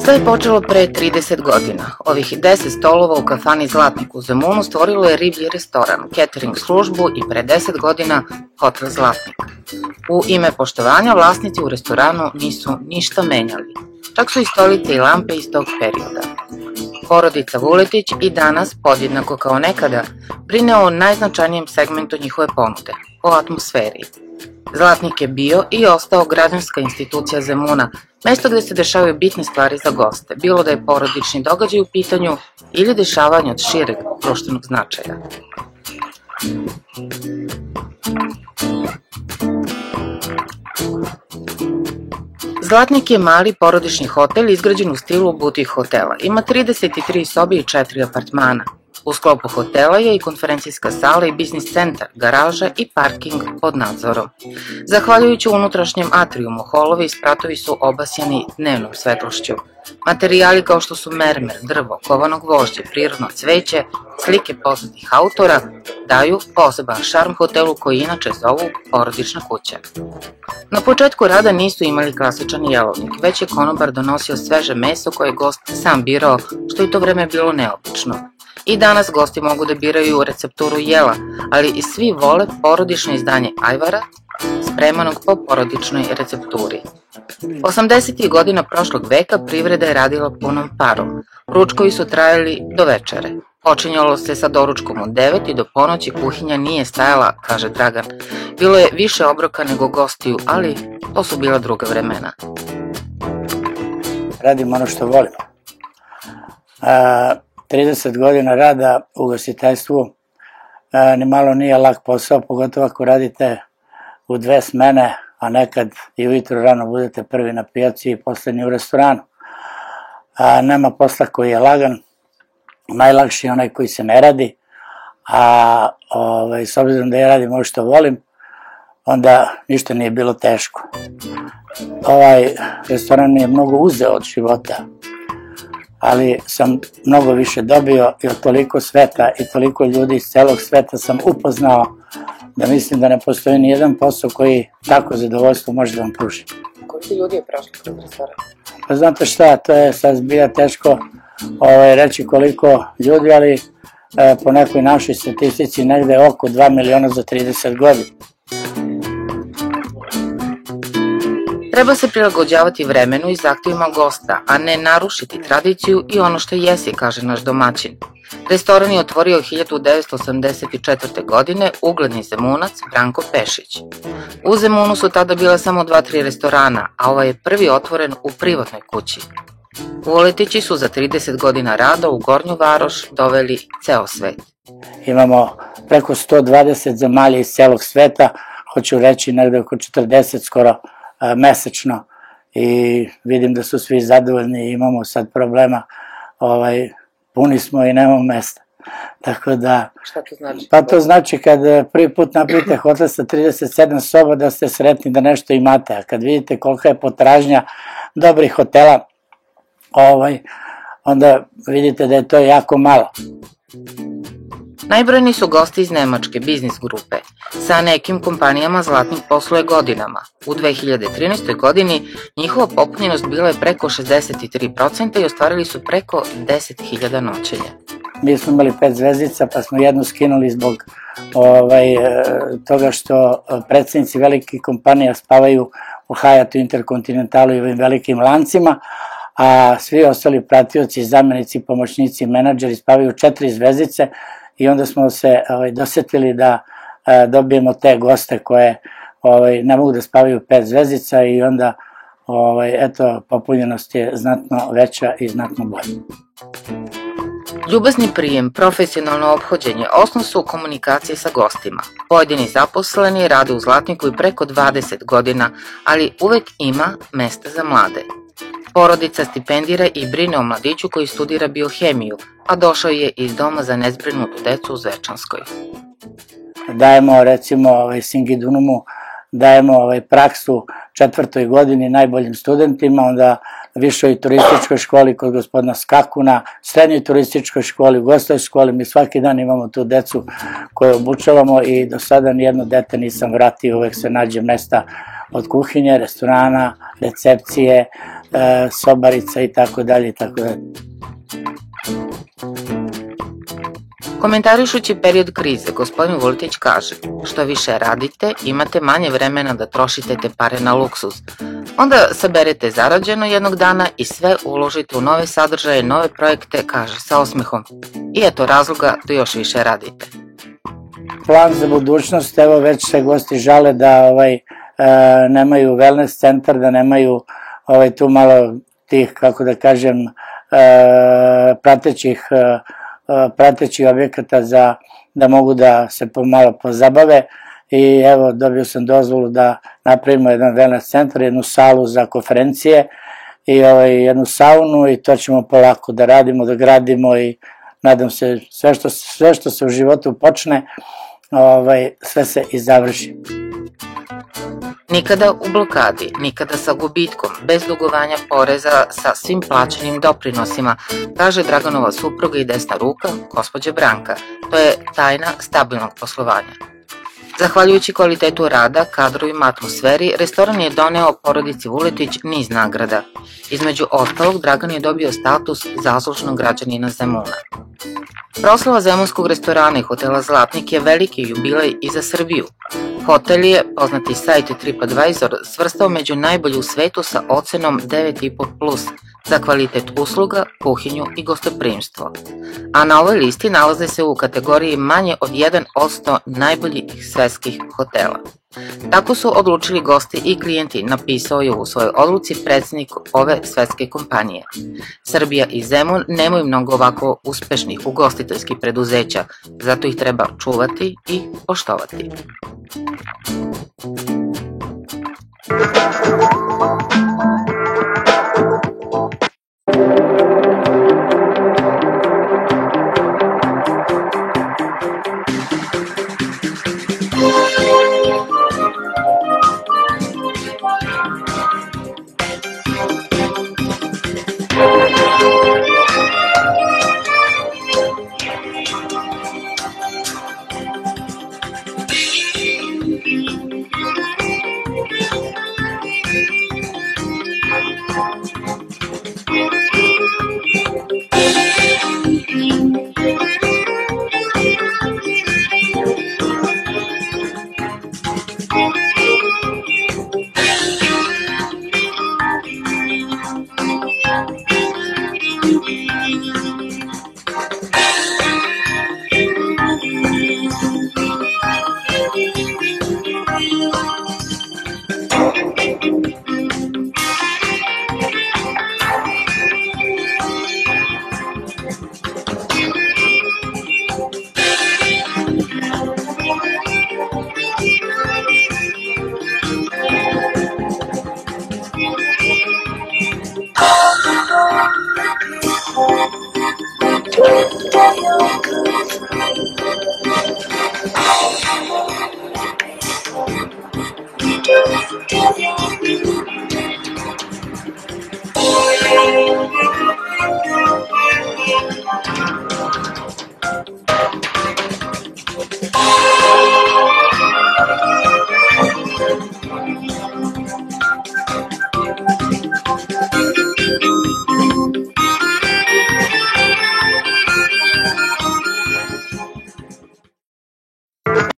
Sve je počelo pre 30 godina. Ovih 10 stolova u kafani Zlatnik u Zemunu stvorilo je riblji restoran, catering službu i pre 10 godina hotel Zlatnik. U ime poštovanja vlasnici u restoranu nisu ništa menjali. Čak su i stolice i lampe iz tog perioda. Porodica Vuletić i danas, podjednako kao nekada, brine o najznačajnijem segmentu njihove ponude, o atmosferi. Zlatnik je bio i ostao građanska institucija Zemuna, mesto gde se dešavaju bitne stvari za goste, bilo da je porodični događaj u pitanju ili dešavanje od šireg društvenog značaja. Zlatnik je mali porodični hotel izgrađen u stilu butik hotela. Ima 33 sobe i 4 apartmana. U sklopu hotela je i konferencijska sala i biznis centar, garaža i parking pod nadzorom. Zahvaljujući unutrašnjem atrijumu, holovi i spratovi su obasjani dnevnom svetlošću. Materijali kao što su mermer, drvo, kovano gvožđe, prirodno cveće, slike poznatih autora daju poseban šarm hotelu koji inače zovu porodična kuća. Na početku rada nisu imali klasičan jelovnik, već je konobar donosio sveže meso koje je gost sam birao, što je to vreme bilo neobično. I danas gosti mogu da biraju recepturu jela, ali i svi vole porodično izdanje ajvara, spremanog po porodičnoj recepturi. 80. godina prošlog veka privreda je radila punom parom. Ručkovi su trajali do večere. Počinjalo se sa doručkom od 9 i do ponoći kuhinja nije stajala, kaže Dragan. Bilo je više obroka nego gostiju, ali to su bila druga vremena. Radimo ono što volimo. 30 godina rada u ugostiteljstvu ni malo nije lak posao, pogotovo ako radite u 2 smene, a nekad i ujutro rano budete prvi na pijaci i poslednji u restoranu. Nema posla koji je lagan, najlakši je onaj koji se ne radi, a s obzirom da ja radim ovo što volim, onda ništa nije bilo teško. Ovaj restoran mi je mnogo uzeo od života, ali sam mnogo više dobio i od toliko sveta i toliko ljudi iz celog sveta sam upoznao da mislim da ne postoji ni jedan posao koji tako zadovoljstvo može da vam pruži. Koliko ljudi je prošlo kroz restoran? Pa znate šta, to je sad zbilja teško reći koliko ljudi, ali po nekoj našoj statistici negde oko 2 miliona za 30 godina. Treba se prilagođavati vremenu i zahtevima gosta, a ne narušiti tradiciju i ono što jesi, kaže naš domaćin. Restoran je otvorio 1984. godine ugledni Zemunac Branko Pešić. U Zemunu su tada bile samo 2-3 restorana, a ovaj je prvi otvoren u privatnoj kući. Vuletići su za 30 godina rada u Gornju Varoš doveli ceo svet. Imamo preko 120 zemalja iz celog sveta, hoću reći negde oko 40 skoro mesečno, i vidim da su svi zadovoljni i imamo sad problema, puni smo i nemamo mesta. Tako da... Šta to znači? Pa to znači kad prvi put napravite hotel sa 37 soba da ste sretni da nešto imate, a kad vidite kolika je potražnja dobrih hotela, onda vidite da je to jako malo. Najbrojniji su gosti iz Nemačke biznis grupe. Sa nekim kompanijama Zlatnik posluje godinama. U 2013. godini njihova popunjenost bila je preko 63% i ostvarili su preko 10.000 noćenja. Mi smo imali 5 zvezdica, pa smo jednu skinuli zbog toga što predsednici velikih kompanija spavaju u Hyattu, Interkontinentalu i ovim velikim lancima, a svi ostali pratioci, zamenici, pomoćnici, menadžeri spavaju 4 zvezdice, i onda smo se dosetili da dobijemo te goste koje ne mogu da spavaju 5 zvezdica, i onda popunjenost je znatno veća i znatno bolja. Ljubazni prijem, profesionalno ophođenje osnov su komunikacije sa gostima. Pojedini zaposleni rade u Zlatniku i preko 20 godina, ali uvek ima mesta za mlade. Porodica stipendira i brine o mladiću koji studira biohemiju, a došao je iz doma za nezbrinutu decu u Zvečanskoj. Dajemo, recimo, Singidunumu, dajemo praksu 4. godini najboljim studentima, onda višoj turističkoj školi kod gospodina Skakuna, srednjoj turističkoj školi, ugostiteljskoj školi. Mi svaki dan imamo tu decu koje obučavamo i do sada nijedno dete nisam vratio, uvek se nađe mesta od kuhinje, restorana, recepcije, sobarica i tako dalje i tako dalje. Komentarišući period krize, gospodin Vuletić kaže: što više radite, imate manje vremena da trošite te pare na luksuz. Onda saberete zarađeno jednog dana i sve uložite u nove sadržaje, nove projekte, kaže sa osmehom. I eto razloga da još više radite. Plan za budućnost, evo već se gosti žale da nemaju wellness centar, da nemaju tu malo tih, kako da kažem, pratećih objekata da mogu da se malo pozabave i evo dobio sam dozvolu da napravimo jedan wellness centar, jednu salu za konferencije i jednu saunu i to ćemo polako da radimo, da gradimo i nadam se sve što se u životu počne, sve se i završi. Nikada u blokadi, nikada sa gubitkom, bez dugovanja poreza, sa svim plaćenim doprinosima, kaže Draganova supruga i desna ruka, gospođa Branka. To je tajna stabilnog poslovanja. Zahvaljujući kvalitetu rada, kadrovima, atmosferi, restoran je doneo porodici Vuletić niz nagrada. Između ostalog, Dragan je dobio status zaslužnog građanina Zemuna. Proslava zemunskog restorana i hotela Zlatnik je veliki jubilej i za Srbiju. Hotel je, poznati sajt TripAdvisor, svrstao među najbolje u svetu sa ocenom 9,5+, za kvalitet usluga, kuhinju i gostoprimstvo. A na ovoj listi nalaze se u kategoriji manje od 1% najboljih svetskih hotela. Tako su odlučili gosti i klijenti, napisao je u svojoj odluci predsjednik ove svetske kompanije. Srbija i Zemun nemaju mnogo ovako uspešnih ugostiteljskih preduzeća, zato ih treba čuvati i poštovati.